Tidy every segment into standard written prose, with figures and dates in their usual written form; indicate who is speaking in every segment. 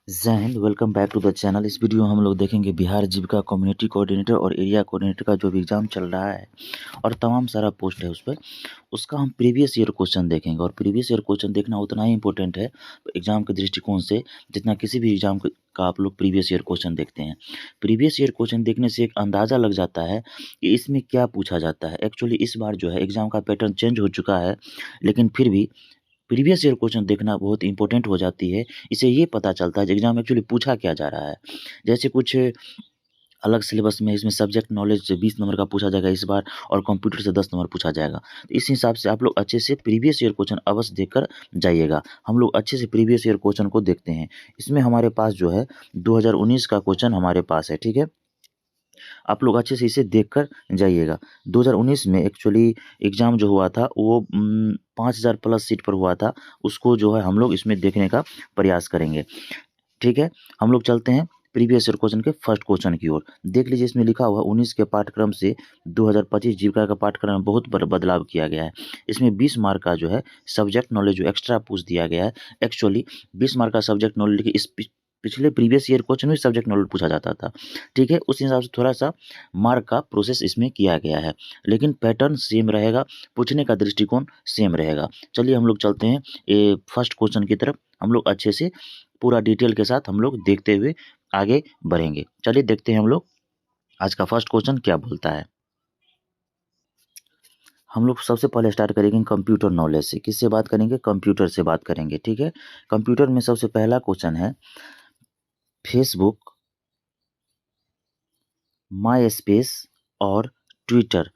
Speaker 1: जय Hind. Welcome back to the channel. इस video में हम लोग देखेंगे बिहार जीविका कम्युनिटी कोऑर्डिनेटर और एरिया कोऑर्डिनेटर का जो भी एग्ज़ाम चल रहा है और तमाम सारा पोस्ट है उस पर, उसका हम प्रीवियस ईयर क्वेश्चन देखेंगे। और प्रीवियस ईयर क्वेश्चन देखना उतना ही इंपॉर्टेंट है एग्ज़ाम के दृष्टिकोण से जितना किसी भी एग्ज़ाम का आप लोग प्रीवियस ईयर क्वेश्चन देखते हैं। प्रीवियस ईयर क्वेश्चन देखने से एक अंदाज़ा लग जाता है कि इसमें क्या पूछा जाता है। एक्चुअली इस बार जो है एग्ज़ाम का पैटर्न चेंज हो चुका है, लेकिन फिर भी प्रीवियस ईयर क्वेश्चन देखना बहुत इंपॉर्टेंट हो जाती है। इससे ये पता चलता है कि एग्ज़ाम में एक्चुअली पूछा क्या जा रहा है। जैसे कुछ अलग सिलेबस में इसमें सब्जेक्ट नॉलेज से 20 नंबर का पूछा जाएगा इस बार, और कंप्यूटर से 10 नंबर पूछा जाएगा। तो इस हिसाब से आप लोग अच्छे से प्रीवियस ईयर क्वेश्चन अवश्य देखकर जाइएगा। हम लोग अच्छे से प्रीवियस ईयर क्वेश्चन को देखते हैं। इसमें हमारे पास जो है 2019 का क्वेश्चन हमारे पास है, ठीक है? आप लोग अच्छे से इसे देखकर जाइएगा। 2019 में एक्चुअली एग्ज़ाम जो हुआ था वो 5000 प्लस सीट पर हुआ था। उसको जो है हम लोग इसमें देखने का प्रयास करेंगे, ठीक है? हम लोग चलते हैं प्रीवियस ईयर क्वेश्चन के फर्स्ट क्वेश्चन की ओर। देख लीजिए, इसमें लिखा हुआ 19 के पाठ्यक्रम से 2025 जीविका का पाठ्यक्रम में बहुत बदलाव किया गया है। इसमें 20 मार्क का जो है सब्जेक्ट नॉलेज जो एक्स्ट्रा पूछ दिया गया है। एक्चुअली 20 मार्क का सब्जेक्ट नॉलेज इस पिछले प्रीवियस ईयर क्वेश्चन में सब्जेक्ट नॉलेज पूछा जाता था, ठीक है? उस हिसाब से थोड़ा-सा मार्क का प्रोसेस इसमें किया गया है, लेकिन पैटर्न सेम रहेगा, पूछने का दृष्टिकोण सेम रहेगा। चलिए हम लोग चलते हैं फर्स्ट क्वेश्चन की तरफ। हम लोग अच्छे से पूरा डिटेल के साथ हम लोग देखते हुए आगे बढ़ेंगे। चलिए देखते हैं हम लोग आज का फर्स्ट क्वेश्चन क्या बोलता है। हम लोग सबसे पहले स्टार्ट करेंगे कंप्यूटर नॉलेज से। किससे बात करेंगे? कंप्यूटर से बात करेंगे, ठीक है? कंप्यूटर में सबसे पहला क्वेश्चन है, फेसबुक, माई स्पेस और ट्विटर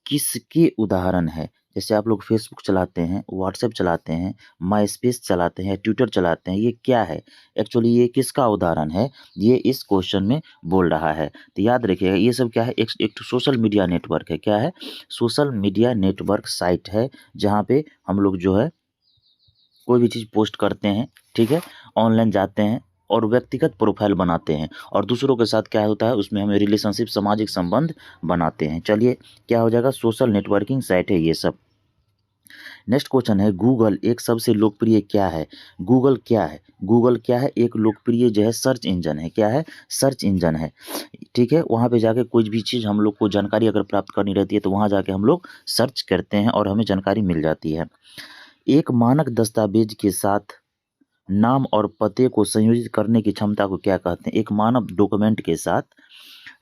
Speaker 1: किसके उदाहरण है? जैसे आप लोग फेसबुक चलाते हैं, व्हाट्सएप चलाते हैं, माई स्पेस चलाते हैं, ट्विटर चलाते हैं, ये क्या है? एक्चुअली ये किसका उदाहरण है? ये इस क्वेश्चन में बोल रहा है। तो याद रखिएगा, ये सब क्या है? एक तो सोशल मीडिया नेटवर्क है। क्या है? सोशल मीडिया नेटवर्क साइट है, जहाँ पे हम लोग जो है कोई भी चीज़ पोस्ट करते हैं, ठीक है? ऑनलाइन जाते हैं और व्यक्तिगत प्रोफाइल बनाते हैं, और दूसरों के साथ क्या होता है उसमें हमें रिलेशनशिप, सामाजिक संबंध बनाते हैं। चलिए क्या हो जाएगा? सोशल नेटवर्किंग साइट है ये सब। नेक्स्ट क्वेश्चन है, गूगल एक सबसे लोकप्रिय क्या है? गूगल क्या है? गूगल क्या है? एक लोकप्रिय जो है सर्च इंजन है। क्या है? सर्च इंजन है, ठीक है? वहाँ पे जाके कोई भी चीज़ हम लोग को जानकारी अगर प्राप्त करनी रहती है तो वहाँ जाके हम लोग सर्च करते हैं और हमें जानकारी मिल जाती है। एक मानक दस्तावेज के साथ नाम और पते को संयोजित करने की क्षमता को क्या कहते हैं? एक मानव डॉक्यूमेंट के साथ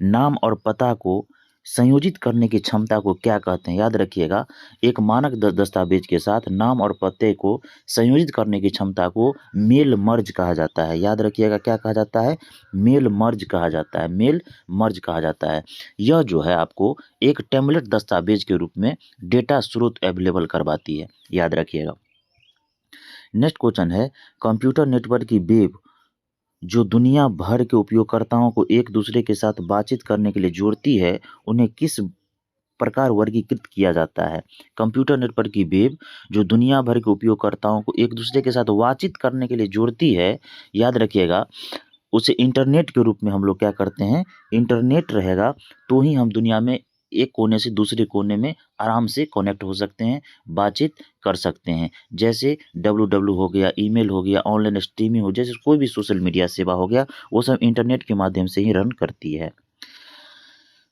Speaker 1: नाम और पता को संयोजित करने की क्षमता को क्या कहते हैं? याद रखिएगा, एक मानक दस्तावेज के साथ नाम और पते को संयोजित करने की क्षमता को मेल मर्ज कहा जाता है। याद रखिएगा, क्या कहा जाता है? मेल मर्ज कहा जाता है। मेल मर्ज कहा जाता है। यह जो है आपको एक टेम्पलेट दस्तावेज के रूप में डेटा स्रोत अवेलेबल करवाती है। याद रखिएगा। नेक्स्ट क्वेश्चन है, कंप्यूटर नेटवर्क की वेब जो दुनिया भर के उपयोगकर्ताओं को एक दूसरे के साथ बातचीत करने के लिए जोड़ती है, उन्हें किस प्रकार वर्गीकृत किया जाता है? कंप्यूटर नेटवर्क की वेब जो दुनिया भर के उपयोगकर्ताओं को एक दूसरे के साथ बातचीत करने के लिए जोड़ती है, याद रखिएगा, उसे इंटरनेट के रूप में हम लोग क्या करते हैं? इंटरनेट रहेगा तो ही हम दुनिया में एक कोने से दूसरे कोने में आराम से कनेक्ट हो सकते हैं, बातचीत कर सकते हैं। जैसे डब्ल्यू हो गया, ईमेल हो गया, ऑनलाइन स्ट्रीमिंग हो, जैसे कोई भी सोशल मीडिया सेवा हो गया, वो सब इंटरनेट के माध्यम से ही रन करती है।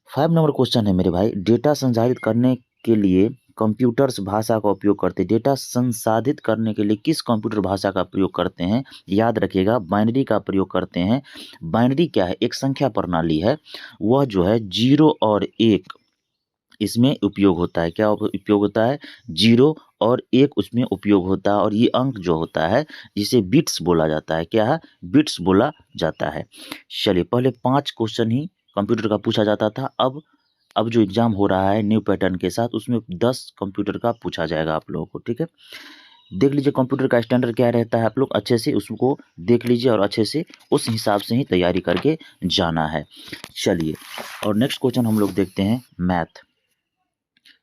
Speaker 1: 5 नंबर क्वेश्चन है मेरे भाई, डेटा संसाधित करने के लिए कंप्यूटर्स भाषा का उपयोग करते हैं। डेटा संसाधित करने के लिए किस कंप्यूटर भाषा का प्रयोग करते हैं? याद रखिएगा, बाइनरी का प्रयोग करते हैं। बाइनरी क्या है? एक संख्या प्रणाली है। वह जो है 0 और 1 इसमें उपयोग होता है। क्या उपयोग होता है? 0 और 1 उसमें उपयोग होता है, और ये अंक जो होता है जिसे बिट्स बोला जाता है। क्या है? बिट्स बोला जाता है। चलिए, पहले 5 क्वेश्चन ही कंप्यूटर का पूछा जाता था। अब जो एग्ज़ाम हो रहा है न्यू पैटर्न के साथ, उसमें 10 कंप्यूटर का पूछा जाएगा आप लोगों को, ठीक है? देख लीजिए कंप्यूटर का स्टैंडर्ड क्या रहता है, आप लोग अच्छे से उसको देख लीजिए और अच्छे से उस हिसाब से ही तैयारी करके जाना है। चलिए, और नेक्स्ट क्वेश्चन हम लोग देखते हैं मैथ।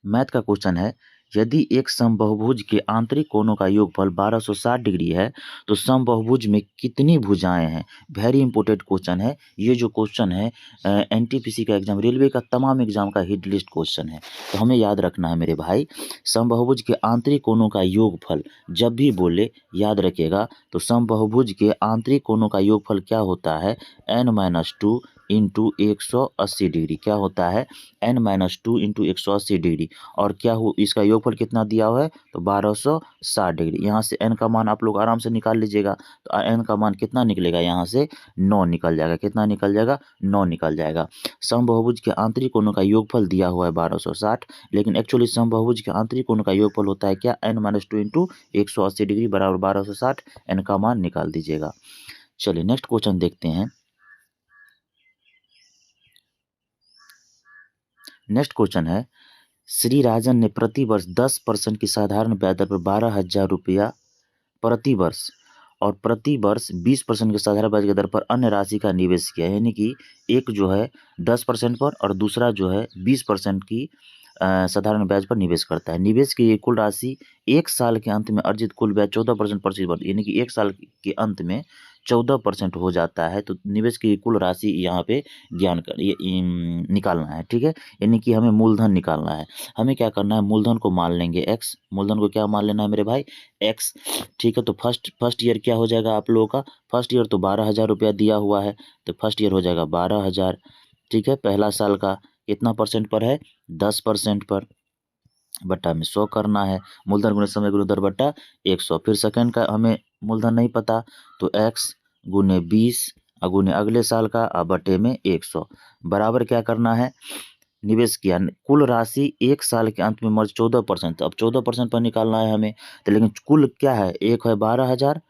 Speaker 1: मैथ का क्वेश्चन है, यदि एक समबाहुभुज के आंतरिक कोणों का योगफल 1260 डिग्री है तो समबाहुभुज में कितनी भुजाएं हैं? वेरी इंपॉर्टेंट क्वेश्चन है। ये जो क्वेश्चन है एनटीपीसी का एग्जाम, रेलवे का तमाम एग्जाम का हिट लिस्ट क्वेश्चन है, तो हमें याद रखना है मेरे भाई। समबाहुभुज के आंतरिक कोणों का योगफल जब भी बोले याद रखिएगा, तो समबाहुभुज के आंतरिक कोणों का योगफल क्या होता है? n-2 into 180 degree. क्या होता है? n-2 into 180 degree. और क्या हो, इसका योगफल कितना दिया हुआ है? तो 1260 डिग्री। यहाँ से n का मान आप लोग आराम से निकाल लीजिएगा। तो n का मान कितना निकलेगा? यहाँ से 9 निकल जाएगा। कितना निकल जाएगा? 9 निकल जाएगा। समबाहुभुज के आंतरिक कोणों का योगफल दिया हुआ है 1260, लेकिन एक्चुअली समबाहुभुज के आंतरिक कोणों का योगफल होता है क्या? n-2 इंटू 180 डिग्री बराबर 1260। n का मान निकाल दीजिएगा। चलिए नेक्स्ट क्वेश्चन देखते हैं। नेक्स्ट क्वेश्चन है, श्री राजन ने प्रति वर्ष 10% की साधारण ब्याज दर पर 12,000 रुपया प्रति वर्ष और प्रति वर्ष 20% की साधारण ब्याज की दर पर अन्य राशि का निवेश किया। यानी कि एक जो है 10% पर और दूसरा जो है 20% की साधारण ब्याज पर निवेश करता है। निवेश की ये कुल राशि एक साल के अंत में अर्जित कुल ब्याज 14% प्रति वर्ष, यानी कि एक साल के अंत में 14% हो जाता है। तो निवेश की कुल राशि यहाँ पे ज्ञान कर निकालना है, ठीक है। यानी कि हमें मूलधन निकालना है। हमें क्या करना है? मूलधन को मान लेंगे x। मूलधन को क्या मान लेना है मेरे भाई? x, ठीक है। तो फर्स्ट ईयर क्या हो जाएगा आप लोगों का? फर्स्ट ईयर तो 12,000 रुपया दिया हुआ है, तो फर्स्ट ईयर हो जाएगा 12,000, ठीक है। पहला साल का कितना परसेंट पर है? 10% पर, बट्टा में 100 करना है। मूलधन गुणे समय गुणे दर बट्टा 100। फिर सेकंड का हमें मूलधन नहीं पता, तो x गुणे 20 गुणे अगले साल का बटे में 100 बराबर क्या करना है? निवेश किया कुल राशि एक साल के अंत में मर्ज 14%। अब 14% पर निकालना है हमें, तो लेकिन कुल क्या है? एक है 12,000,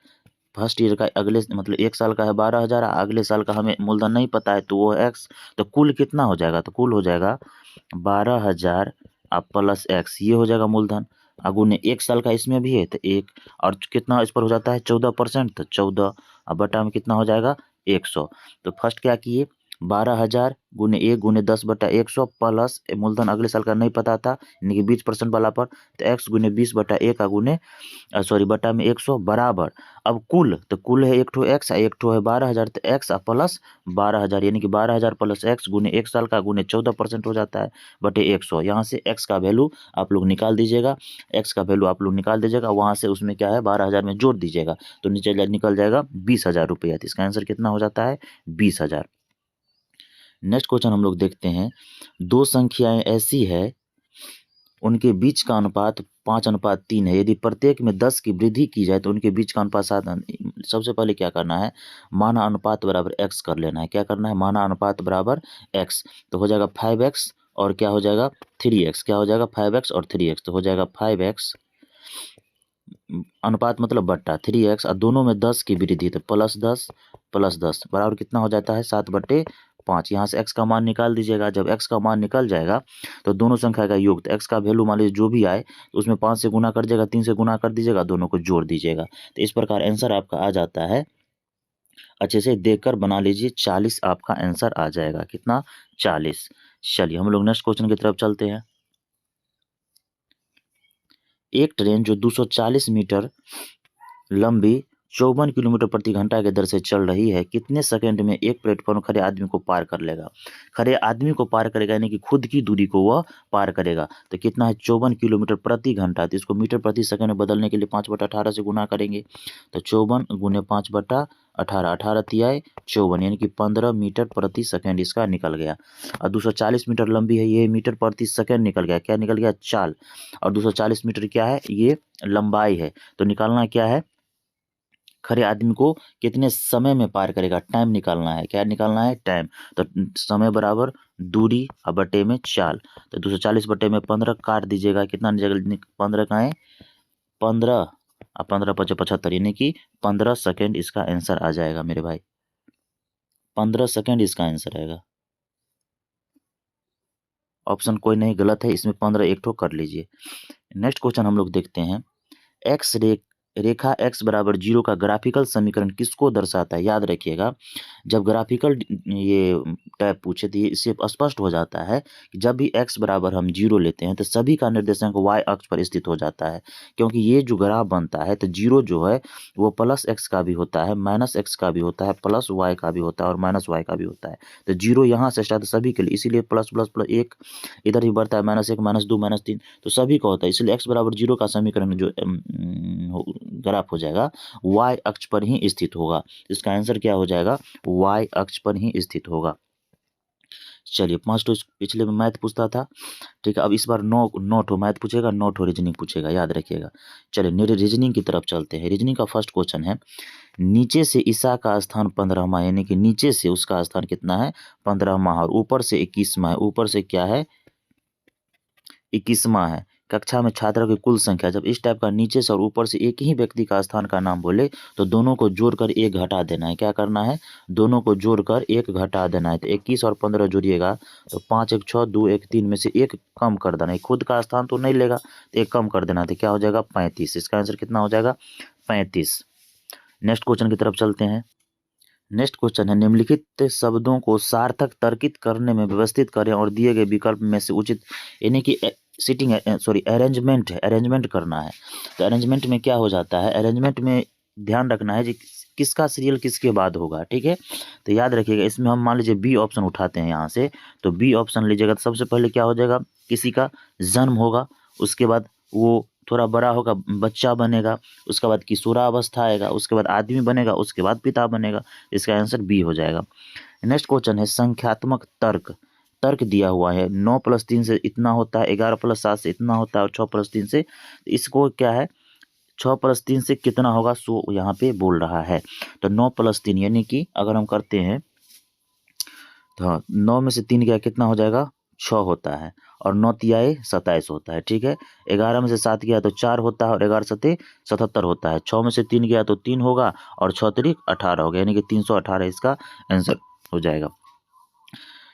Speaker 1: फर्स्ट ईयर का अगले मतलब एक साल का है 12,000, अगले साल का हमें मूलधन नहीं पता है तो वो है x। तो कुल कितना हो जाएगा? तो कुल हो जाएगा 12,000 प्लस x, ये हो जाएगा मूलधन। गुणे एक साल का इसमें भी है तो एक, और कितना इस पर हो जाता है? 14%, तो 14 बटा में कितना हो जाएगा? 100। तो फर्स्ट क्या किए? 12,000 गुणे 1 गुणे 10 बटा 100 प्लस मूलधन अगले साल का नहीं पता था, यानी कि 20% वाला पर, तो x गुणे 20 बटा 1 गुणे बटा में 100 बराबर। अब कुल, तो कुल है एक ठो x, एक ठो है 12,000, तो x प्लस 12,000, यानी कि 12,000 प्लस x गुणे एक साल का गुणे 14% हो जाता है बटे 100। यहाँ से x का वैल्यू आप लोग निकाल दीजिएगा। x का वैल्यू आप लोग निकाल दीजिएगा, वहाँ से उसमें क्या है 12,000 में जोड़ दीजिएगा, तो नीचे निकल जाएगा 20,000 रुपया। तो इसका आंसर कितना हो जाता है? 20,000। नेक्स्ट क्वेश्चन हम लोग देखते हैं। दो संख्याएं ऐसी है उनके बीच का अनुपात 5:3 है। यदि प्रत्येक में 10 की वृद्धि की जाए तो उनके बीच का अनुपात 7। सबसे पहले क्या करना है? माना अनुपात बराबर x कर लेना है। क्या करना है? माना अनुपात बराबर x, तो हो जाएगा 5x और क्या हो जाएगा? 3x। क्या हो जाएगा? 5x और 3x, तो हो जाएगा 5x अनुपात मतलब बट्टा 3x, और दोनों में 10 की वृद्धि, तो +10 बराबर कितना हो जाता है? 7/5। यहाँ से x का मान निकाल दीजिएगा। जब x का मान निकल जाएगा तो दोनों संख्या का योग, तो x का वैल्यू मान लीजिए जो भी आए तो उसमें 5 से गुना कर दीजिएगा, 3 से गुना कर दीजिएगा, दोनों को जोड़ दीजिएगा। तो इस प्रकार आंसर आपका आ जाता है। अच्छे से देखकर बना लीजिए, 40 आपका आंसर आ जाएगा। कितना? 40। चलिए हम लोग नेक्स्ट क्वेश्चन की तरफ चलते हैं। एक ट्रेन जो 240 मीटर लंबी 54 किलोमीटर प्रति घंटा की दर से चल रही है, कितने सेकंड में एक प्लेटफॉर्म खड़े आदमी को पार कर लेगा? खड़े आदमी को पार करेगा, यानी कि खुद की दूरी को वह पार करेगा। तो कितना है? 54 किलोमीटर प्रति घंटा। तो इसको मीटर प्रति सेकंड में बदलने के लिए 5/18 से गुना करेंगे, तो 54 गुने 5/18, 18 तियाए 54, यानी कि 15 मीटर प्रति सेकंड इसका निकल गया। और 240 मीटर लंबी है, ये मीटर प्रति सेकंड निकल गया। क्या निकल गया? चाल। और 240 मीटर क्या है? ये लंबाई है। तो निकालना क्या है? खड़े आदमी को कितने समय में पार करेगा, टाइम निकालना है। क्या निकालना है? टाइम। तो समय बराबर दूरी बटे में चाल, तो 240 बटे में 15 काट दीजिएगा। कितना निकलेगा? 15 का है 15 और 15 × 5 = 75, यानी कि 15 सेकेंड इसका आंसर आ जाएगा मेरे भाई। 15 सेकेंड इसका आंसर आएगा। ऑप्शन कोई नहीं गलत है, इसमें 15 एक ठो कर लीजिए। नेक्स्ट क्वेश्चन हम लोग देखते हैं। रेखा x बराबर 0 का ग्राफिकल समीकरण किसको दर्शाता है? याद रखिएगा, जब ग्राफिकल ये टैब पूछे तो ये इससे स्पष्ट हो जाता है कि जब भी x बराबर हम 0 लेते हैं तो सभी का निर्देशांक y अक्ष पर स्थित हो जाता है, क्योंकि ये जो ग्राफ बनता है तो 0 जो है वो प्लस x का भी होता है, माइनस x का भी होता है, प्लस y का भी होता है और माइनस y का भी होता है। तो 0 यहाँ से स्टार्ट सभी के लिए, इसीलिए प्लस प्लस प्लस 1 इधर ही बढ़ता है, -1 -2 -3, तो सभी का होता है। इसलिए x बराबर 0 का समीकरण जो ग्राफ हो जाएगा y अक्ष पर ही स्थित होगा। इसका आंसर क्या हो जाएगा, y अक्ष पर ही स्थित होगा। चलिए 5 तो पिछले में मैथ पूछता था, ठीक है। अब इस बार 9 ठो मैथ पूछेगा, 9 ठो रीजनिंग पूछेगा, याद रखिएगा। चलिए मेरे रीजनिंग की तरफ चलते हैं। रीजनिंग का फर्स्ट क्वेश्चन है, नीचे से ईसा का स्थान 15वां, यानी कि नीचे से उसका स्थान कितना है 15वां, और ऊपर से 21वां है। ऊपर से क्या है 21वां है। कक्षा में छात्रों की कुल संख्या, जब इस टाइप का नीचे से और ऊपर से एक ही व्यक्ति का स्थान का नाम बोले तो दोनों को जोड़कर 1 घटा देना है। क्या करना है, दोनों को जोड़कर 1 घटा देना है। तो 21 और 15 जोड़िएगा तो 5 1 6 2 1 3 में से 1 कम कर देना है। खुद का स्थान तो नहीं लेगा तो 1 कम कर देना है, तो क्या हो जाएगा 35। इसका आंसर कितना हो जाएगा 35। नेक्स्ट क्वेश्चन की तरफ चलते हैं। नेक्स्ट क्वेश्चन है, निम्नलिखित शब्दों को सार्थक तर्कित करने में व्यवस्थित करें और दिए गए विकल्प में से उचित, यानी कि सीटिंग सॉरी अरेंजमेंट है, अरेंजमेंट करना है। तो अरेंजमेंट में क्या हो जाता है, अरेंजमेंट में ध्यान रखना है जी किसका सीरियल किसके बाद होगा, ठीक है। तो याद रखिएगा, इसमें हम मान लीजिए बी ऑप्शन उठाते हैं यहाँ से, तो बी ऑप्शन लीजिएगा तो सबसे पहले क्या हो जाएगा, किसी का जन्म होगा, उसके बाद वो थोड़ा बड़ा होगा बच्चा बनेगा, उसके बाद किशोरावस्था आएगा, उसके बाद आदमी बनेगा, उसके बाद पिता बनेगा। इसका आंसर बी हो जाएगा। नेक्स्ट क्वेश्चन है, संख्यात्मक तर्क। तर्क दिया हुआ है 9 + 3 से इतना होता है, 11 + 7 से इतना होता है और 6 + 3 से, इसको क्या है 6 + 3 से कितना होगा सो यहाँ पे बोल रहा है। तो 9 + 3 यानी कि अगर हम करते हैं तो 9 में से 3 गया कितना हो जाएगा 6 होता है, और 9 तियाए 27 होता है, ठीक है। 11 में से 7 गया तो 4 होता है और 11 सते 77 होता है। 6 में से 3 गया तो 3 होगा और 6 तिरिक 18 हो गया, यानी कि 318 इसका आंसर हो जाएगा।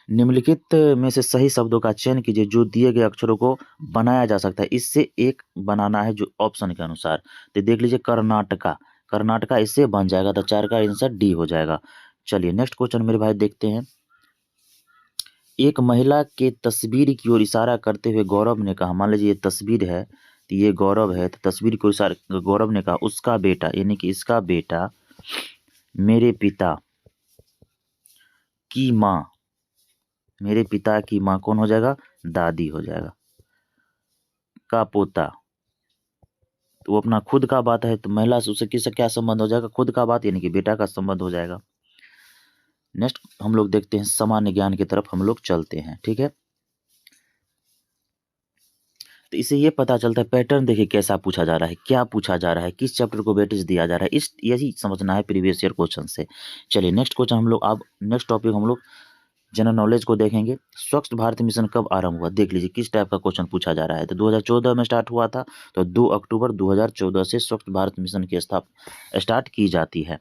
Speaker 1: निम्नलिखित में से सही शब्दों का चयन कीजिए जो दिए गए अक्षरों को बनाया जा सकता है। इससे एक बनाना है जो ऑप्शन के अनुसार। तो देख लीजिए कर्नाटका, कर्नाटका इससे बन जाएगा, तो 4 का आंसर डी हो जाएगा। चलिए नेक्स्ट क्वेश्चन मेरे भाई देखते हैं। एक महिला के तस्वीर की ओर इशारा करते हुए गौरव ने कहा, मान लीजिए ये तस्वीर है तो ये गौरव है, तो तस्वीर को इशारा गौरव ने कहा उसका बेटा, यानी कि इसका बेटा मेरे पिता की माँ, मेरे पिता की माँ कौन हो जाएगा दादी हो जाएगा, का पोता, तो वो अपना खुद का बात है तो महिला से उसे किससे क्या संबंध हो जाएगा खुद का बात, यानी कि बेटा का संबंध हो जाएगा। नेक्स्ट हम लोग देखते हैं, सामान्य ज्ञान की तरफ हम लोग चलते हैं, ठीक है। तो इससे ये पता चलता है पैटर्न देखिए कैसा पूछा जा रहा है, क्या पूछा जा रहा है, किस चैप्टर को वेटेज दिया जा रहा है, इस यही समझना है प्रीवियस ईयर क्वेश्चन से। चलिए नेक्स्ट क्वेश्चन हम लोग, अब नेक्स्ट टॉपिक हम लोग जनरल नॉलेज को देखेंगे। स्वच्छ भारत मिशन कब आरंभ हुआ, देख लीजिए किस टाइप का क्वेश्चन पूछा जा रहा है। तो 2014 में स्टार्ट हुआ था, तो 2 अक्टूबर 2014 से स्वच्छ भारत मिशन की स्टार्ट की जाती है।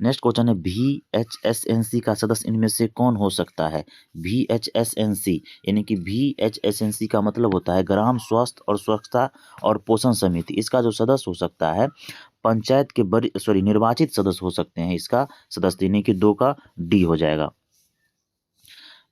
Speaker 1: नेक्स्ट क्वेश्चन है, VHSNC का सदस्य इनमें से कौन हो सकता है। VHSNC यानी कि VHSNC का मतलब होता है ग्राम स्वास्थ्य और स्वच्छता और पोषण समिति। इसका जो सदस्य हो सकता है पंचायत के निर्वाचित सदस्य हो सकते हैं इसका सदस्य, यानी कि 2 का डी हो जाएगा।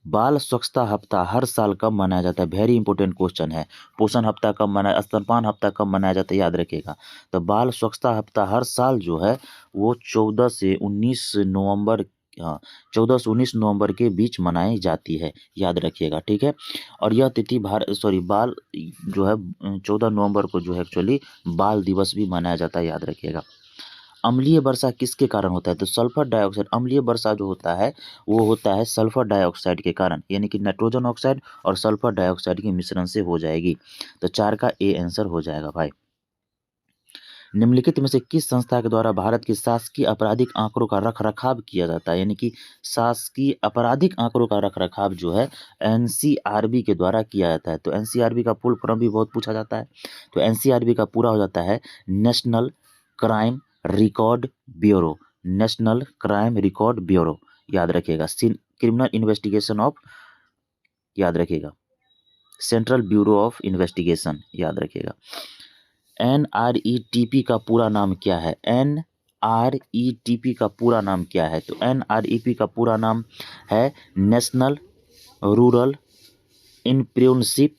Speaker 1: बाल स्वच्छता हफ्ता हर साल कब मनाया जाता है, वेरी इंपॉर्टेंट क्वेश्चन है। पोषण हफ्ता कब मनाया, स्तनपान हफ्ता कब मनाया जाता है, याद रखिएगा। तो बाल स्वच्छता हफ्ता हर साल जो है वो 14 से 19 नवंबर, हाँ 14 से 19 नवंबर के बीच मनाई जाती है, याद रखिएगा, ठीक है। और यह तिथि बाल जो है 14 नवंबर को जो है एक्चुअली बाल दिवस भी मनाया जाता है, याद रखिएगा। अम्लीय वर्षा किसके कारण होता है, तो सल्फर डाइऑक्साइड, अम्लीय वर्षा जो होता है वो होता है सल्फर डाइऑक्साइड के कारण, यानी कि नाइट्रोजन ऑक्साइड और सल्फर डाइऑक्साइड के मिश्रण से हो जाएगी। तो 4 का ए आंसर हो जाएगा भाई। निम्नलिखित में से किस संस्था के द्वारा भारत के शासकीय आपराधिक आंकड़ों का रखरखाव किया जाता है, यानी कि शासकीय आपराधिक आंकड़ों का रखरखाव जो है NCRB के द्वारा किया जाता है। तो NCRB का फुल फॉर्म भी बहुत पूछा जाता है। तो NCRB का पूरा हो जाता है national crime record bureau, national crime record bureau, याद रखिएगा। क्रिमिनल इन्वेस्टिगेशन ऑफ, याद रखिएगा, सेंट्रल ब्यूरो ऑफ इन्वेस्टिगेशन, याद रखिएगा। NRETP का पूरा नाम क्या है, NRETP का पूरा नाम क्या है? तो NREP का पूरा नाम है national rural entrepreneurship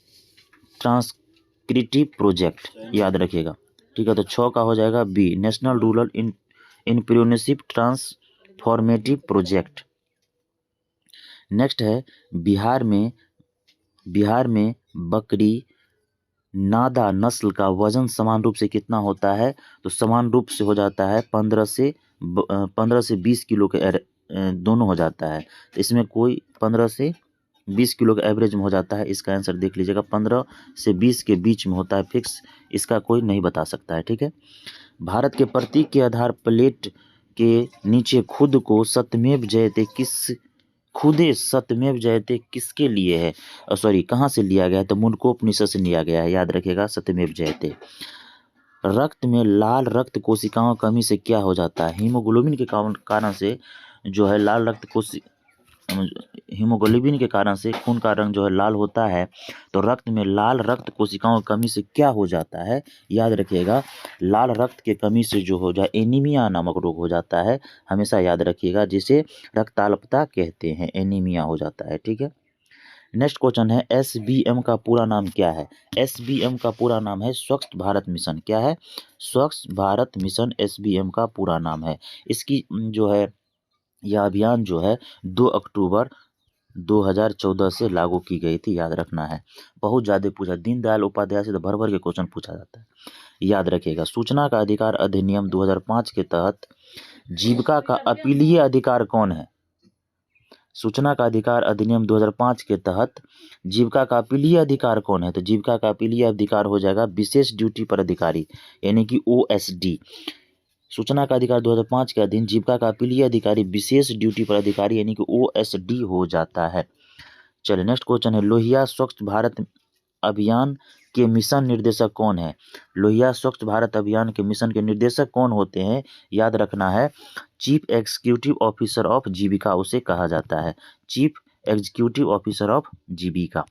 Speaker 1: transformative project, याद रखिएगा। ठीक है, तो 6 का हो जाएगा B, national rural entrepreneurship transformative project. Next है बिहार में बकरी नादा नस्ल का वजन समान रूप से कितना होता है? तो समान रूप से हो जाता है 15 से 20 किलो के दोनों हो जाता है। तो इसमें कोई 15 से 20 किलो के एवरेज में हो जाता है। इसका आंसर देख लीजिएगा, 15 से 20 के बीच में होता है फिक्स, इसका कोई नहीं बता सकता है। ठीक है, भारत के प्रतीक के आधार प्लेट के नीचे खुदे सत्यमेव जयते किसके लिए है? सॉरी, कहाँ से लिया गया है? तो मुंडकोपनिषद से लिया गया है, याद रखिएगा, सत्यमेव जयते। रक्त में लाल रक्त कोशिकाओं की कमी से क्या हो जाता है? हीमोग्लोबिन के कारण से जो है हीमोग्लोबिन के कारण से खून का रंग जो है लाल होता है। तो रक्त में लाल रक्त कोशिकाओं की कमी से क्या हो जाता है? याद रखिएगा, लाल रक्त के कमी से जो हो जाए एनीमिया नामक रोग हो जाता है, हमेशा याद रखिएगा, जिसे रक्ताल्पता कहते हैं, एनीमिया हो जाता है। ठीक है, नेक्स्ट क्वेश्चन है SBM का पूरा नाम क्या है? SBM का पूरा नाम है स्वच्छ भारत मिशन। क्या है? स्वच्छ भारत मिशन SBM का पूरा नाम है। इसकी जो है यह अभियान जो है 2 अक्टूबर 2014 से लागू की गई थी, याद रखना है। बहुत ज़्यादा पूछा, दीनदयाल उपाध्याय से तो भर भर के क्वेश्चन पूछा जाता है, याद रखिएगा। सूचना का अधिकार अधिनियम 2005 के तहत जीविका का अपीलीय अधिकार कौन है? सूचना का अधिकार अधिनियम 2005 के तहत जीविका का अपीलीय अधिकार कौन है? तो जीविका का अपीलीय अधिकार हो जाएगा विशेष ड्यूटी पर अधिकारी, यानी कि OSD। सूचना का अधिकार 2005 के अधीन जीविका का अपीलीय अधिकारी विशेष ड्यूटी पर अधिकारी, यानी कि OSD हो जाता है। चलिए, नेक्स्ट क्वेश्चन है लोहिया स्वच्छ भारत अभियान के मिशन निर्देशक कौन है? लोहिया स्वच्छ भारत अभियान के मिशन के निर्देशक कौन होते हैं? याद रखना है, चीफ एग्जीक्यूटिव ऑफिसर ऑफ जीविका उसे कहा जाता है, चीफ एग्जीक्यूटिव ऑफिसर ऑफ जीविका।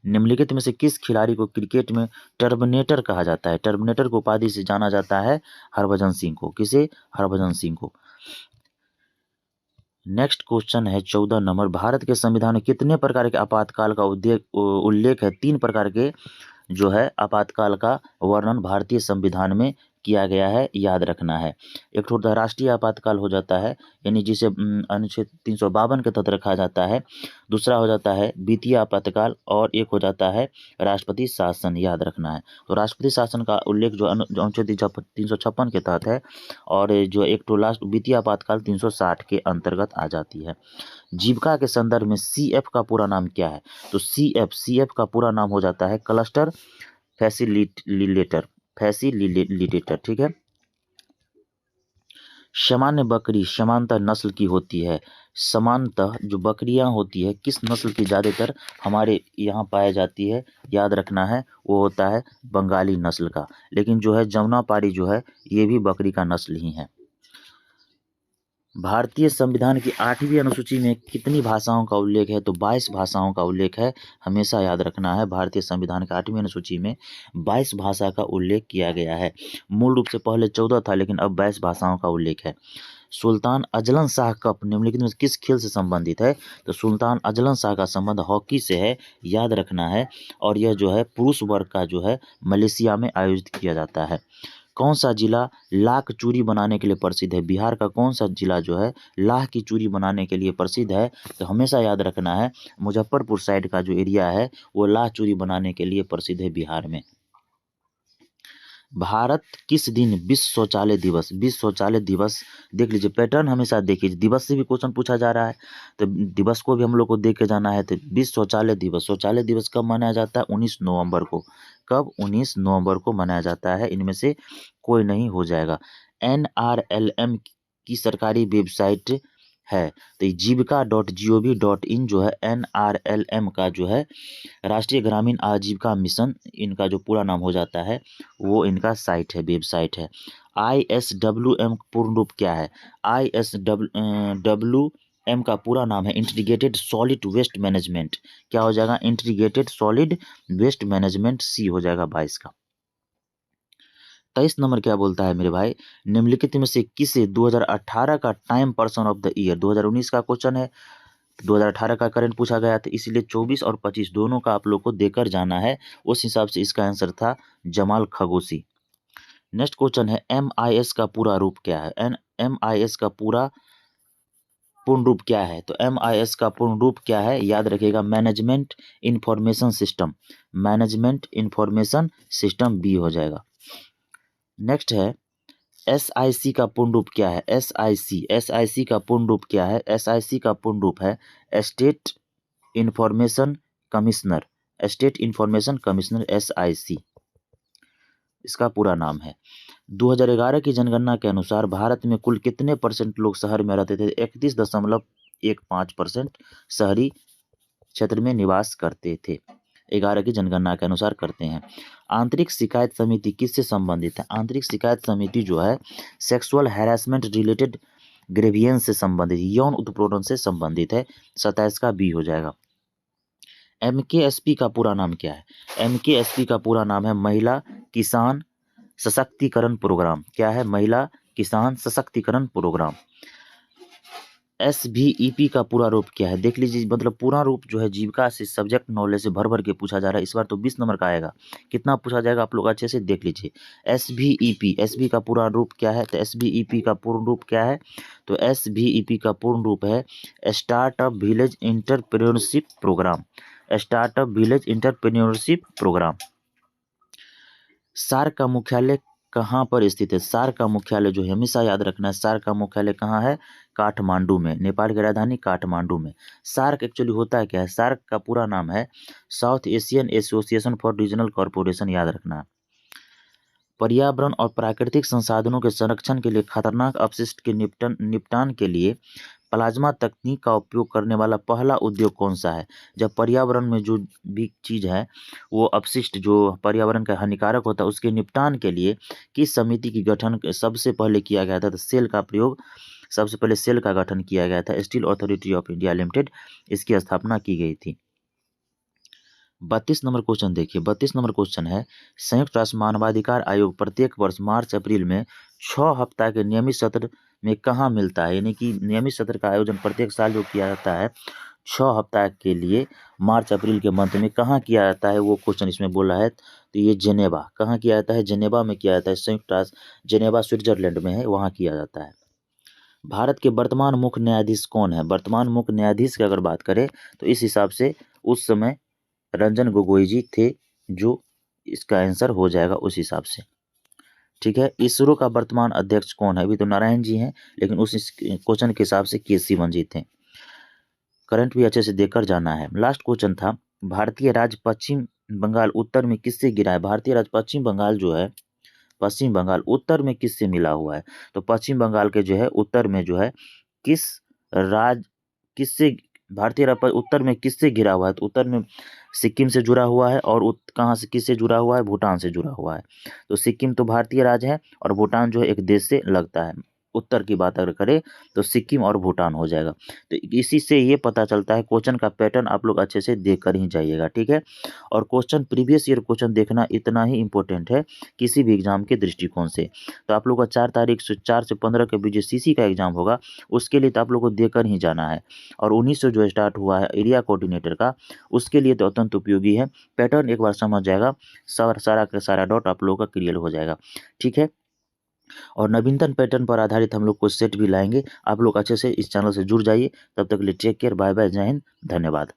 Speaker 1: निम्नलिखित में से किस खिलाड़ी को क्रिकेट में टर्मिनेटर कहा जाता है? टर्मिनेटर को उपाधि से जाना जाता है हरभजन सिंह को। किसे? हरभजन सिंह को। नेक्स्ट क्वेश्चन है 14 नंबर, भारत के संविधान में कितने प्रकार के आपातकाल का उल्लेख है? 3 प्रकार के जो है आपातकाल का वर्णन भारतीय संविधान में किया गया है, याद रखना है। एक तो होता है राष्ट्रीय आपातकाल हो जाता है, यानी जिसे अनुच्छेद 352 के तहत रखा जाता है। दूसरा हो जाता है वित्तीय आपातकाल, और एक हो जाता है राष्ट्रपति शासन, याद रखना है। तो राष्ट्रपति शासन का उल्लेख जो अनुच्छेद 356 के तहत है, और जो एक तो लास्ट वित्तीय आपातकाल 360 के अंतर्गत आ जाती है। जीविका के संदर्भ में CF का पूरा नाम क्या है? तो CF का पूरा नाम हो जाता है क्लस्टर फैसिलिटेटर। ठीक है। सामान्य बकरी समानतः नस्ल की होती है। समानतः जो बकरियां होती है किस नस्ल की ज़्यादातर हमारे यहाँ पाई जाती है? याद रखना है, वो होता है बंगाली नस्ल का। लेकिन जो है जमुनापारी जो है ये भी बकरी का नस्ल ही है। भारतीय संविधान की 8वीं अनुसूची में कितनी भाषाओं का उल्लेख है? तो 22 भाषाओं का उल्लेख है, हमेशा याद रखना है। भारतीय संविधान की 8वीं अनुसूची में 22 भाषा का उल्लेख किया गया है। मूल रूप से पहले 14 था, लेकिन अब 22 भाषाओं का उल्लेख है। सुल्तान अजलन शाह कप निम्नलिखित में किस खेल से संबंधित है? तो सुल्तान अजलन शाह का संबंध हॉकी से है, याद रखना है। और यह जो है पुरुष वर्ग का जो है मलेशिया में आयोजित किया जाता है। कौन सा जिला लाख चूड़ी बनाने के लिए प्रसिद्ध है? बिहार का कौन सा जिला जो है लाख की चूड़ी बनाने के लिए प्रसिद्ध है? तो हमेशा याद रखना है, मुजफ्फरपुर साइड का जो एरिया है वो लाख चूड़ी बनाने के लिए प्रसिद्ध है बिहार में। भारत किस दिन विश्व शौचालय दिवस देख लीजिए, पैटर्न हमेशा देखिए, दिवस से भी क्वेश्चन पूछा जा रहा है, तो दिवस को भी हम लोग को देख के जाना है। तो विश्व शौचालय दिवस कब मनाया जाता है? 19 नवंबर को। कब? 19 नवंबर को मनाया जाता है। इनमें से कोई नहीं हो जाएगा। NRLM की सरकारी वेबसाइट है, तो जीविका.gov.in जो है NRLM का जो है राष्ट्रीय ग्रामीण आजीविका मिशन, इनका जो पूरा नाम हो जाता है वो इनका साइट है, वेबसाइट है। ISWM पूर्ण रूप क्या है? ISWM का पूरा नाम है इंटीग्रेटेड सॉलिड वेस्ट मैनेजमेंट। क्या हो जाएगा? Integrated solid waste management, C हो जाएगा 22 का। 23 नंबर क्या बोलता है मेरे भाई, निम्नलिखित में से किसे 2018 का time person of the year, 2019 का क्वेश्चन है, 2018 का करंट पूछा गया था, इसीलिए 24 और 25 दोनों का आप लोग को देकर जाना है। उस हिसाब से इसका आंसर था जमाल खगोसी। नेक्स्ट क्वेश्चन है MIS का पूरा रूप क्या है? MIS का पूर्ण रूप क्या है? तो MIS का पूर्ण रूप क्या है? याद रखिएगा, management information system. Management information system B हो जाएगा। नेक्स्ट है SIC का पूर्ण रूप क्या है? SIC का पूर्ण रूप क्या है? SIC का पूर्ण रूप है state information commissioner. State information commissioner SIC इसका पूरा नाम है। 2011 की जनगणना के अनुसार भारत में कुल कितने % लोग शहर में रहते थे? 31.15% शहरी क्षेत्र में निवास करते थे। 11 की जनगणना के अनुसार करते हैं। आंतरिक शिकायत समिति किससे संबंधित है? आंतरिक शिकायत समिति जो है सेक्सुअल हैरेसमेंट रिलेटेड ग्रेवियंस से संबंधित, यौन उत्पीड़न से संबंधित है। 27 का बी हो जाएगा। MKSP का पूरा नाम क्या है? MKSP का पूरा नाम है महिला किसान सशक्तिकरण प्रोग्राम। क्या है? महिला किसान सशक्तिकरण प्रोग्राम। SVEP का पूरा रूप क्या है? देख लीजिए, मतलब पूरा रूप जो है जीविका से सब्जेक्ट नॉलेज से भर भर के पूछा जा रहा है। इस बार तो 20 नंबर का आएगा। कितना पूछा जाएगा आप लोग अच्छे से देख लीजिए। SVEP, SB का पूरा रूप क्या है? तो SVEP का पूर्ण रूप क्या है? तो SVEP का पूर्ण रूप है startup village entrepreneurship programme. Startup village entrepreneurship programme. SAARC का मुख्यालय कहाँ पर स्थित है? सार्क का मुख्यालय जो है हमेशा याद रखना है, सार्क का मुख्यालय कहाँ है? काठमांडू में। नेपाल की राजधानी काठमांडू में। सार्क एक्चुअली होता क्या है? सार्क का पूरा नाम है south Asian association for regional corporation, याद रखना। पर्यावरण और प्राकृतिक संसाधनों के संरक्षण के लिए खतरनाक अपशिष्ट के निपटान के लिए प्लाज्मा तकनीक का उपयोग करने वाला पहला उद्योग कौन सा है? जब पर्यावरण में जो भी चीज़ है वो अपशिष्ट जो पर्यावरण का हानिकारक होता है उसके निपटान के लिए किस समिति की गठन सबसे पहले किया गया था? तो सेल का प्रयोग, सबसे पहले सेल का गठन किया गया था। Steel authority of India limited, इसकी स्थापना की गई थी। 32 नंबर क्वेश्चन देखिए। 32 नंबर क्वेश्चन है संयुक्त राष्ट्र मानवाधिकार आयोग प्रत्येक वर्ष मार्च अप्रैल में 6 हफ्ता के नियमित सत्र में कहाँ मिलता है? यानी कि नियमित सत्र का आयोजन प्रत्येक साल जो किया जाता है 6 हफ्ता के लिए मार्च अप्रैल के मंथ में कहाँ किया जाता है? वो क्वेश्चन इसमें बोला है। तो ये जेनेवा, कहाँ किया जाता है? जेनेवा में किया जाता है। संयुक्त राष्ट्र जेनेवा स्विट्जरलैंड में है, वहाँ किया जाता है। भारत के वर्तमान मुख्य न्यायाधीश कौन है? वर्तमान मुख्य न्यायाधीश की अगर बात करें तो इस हिसाब से उस समय रंजन गोगोई जी थे, जो इसका आंसर हो जाएगा उस हिसाब से। ठीक है। इसरो का वर्तमान अध्यक्ष कौन है? अभी तो नारायण जी हैं, लेकिन उस क्वेश्चन के हिसाब से के सिवन जी थे। करंट भी अच्छे से देखकर जाना है। लास्ट क्वेश्चन था भारतीय राज्य पश्चिम बंगाल उत्तर में किससे घिरा है? भारतीय राज्य पश्चिम बंगाल जो है, पश्चिम बंगाल उत्तर में किससे मिला हुआ है? तो पश्चिम बंगाल के जो है उत्तर में जो है किस राज्य किससे, भारतीय राज्य उत्तर में किससे घिरा हुआ है? तो उत्तर में सिक्किम से जुड़ा हुआ है, और कहाँ से किससे जुड़ा हुआ है? भूटान से जुड़ा हुआ है। तो सिक्किम तो भारतीय राज्य है और भूटान जो है एक देश से लगता है। उत्तर की बात अगर करें तो सिक्किम और भूटान हो जाएगा। तो इसी से ये पता चलता है, क्वेश्चन का पैटर्न आप लोग अच्छे से देख कर ही जाइएगा। ठीक है। और क्वेश्चन प्रीवियस ईयर क्वेश्चन देखना इतना ही इंपॉर्टेंट है किसी भी एग्जाम के दृष्टिकोण से। तो आप लोग का 4 तारीख से 4 से 15 के बीच CC का एग्जाम होगा, उसके लिए तो आप लोग को देकर ही जाना है। और 19 से जो स्टार्ट हुआ है एरिया कोऑर्डिनेटर का, उसके लिए तो अत्यंत उपयोगी है। पैटर्न एक बार समझ जाएगा, सारा का सारा डाउट आप लोगों का क्लियर हो जाएगा। ठीक है। और नवीनतम पैटर्न पर आधारित हम लोग को सेट भी लाएंगे। आप लोग अच्छे से इस चैनल से जुड़ जाइए। तब तक के लिए टेक केयर, बाय बाय, जय हिंद, धन्यवाद।